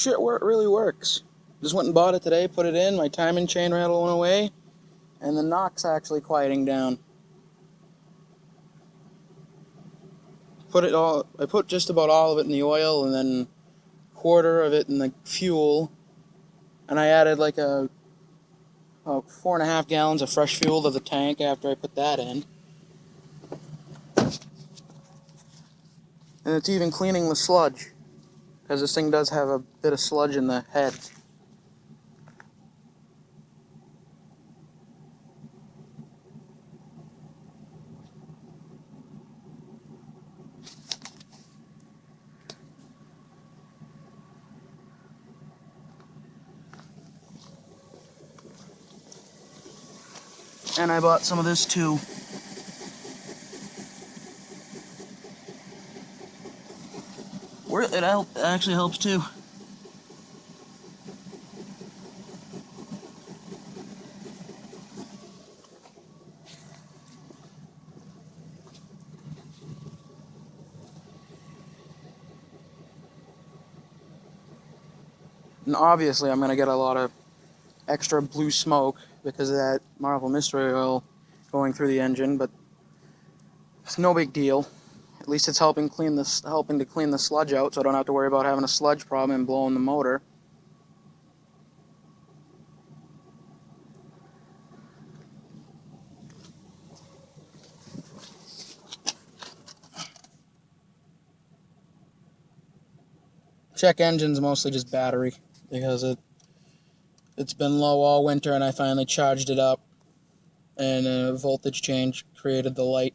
shit really works. Just went and bought it today, put it in, my timing chain rattle went away, and the knock's actually quieting down. I put just about all of it in the oil, and then a quarter of it in the fuel, and I added like about 4.5 gallons of fresh fuel to the tank after I put that in. And it's even cleaning the sludge, because this thing does have a bit of sludge in the head. And I bought some of this too. It actually helps too. And obviously I'm going to get a lot of extra blue smoke because of that Marvel Mystery Oil going through the engine, but it's no big deal. At least it's helping to clean the sludge out, so I don't have to worry about having a sludge problem and blowing the motor. Check engine's mostly just battery, because it's been low all winter and I finally charged it up, and a voltage change created the light.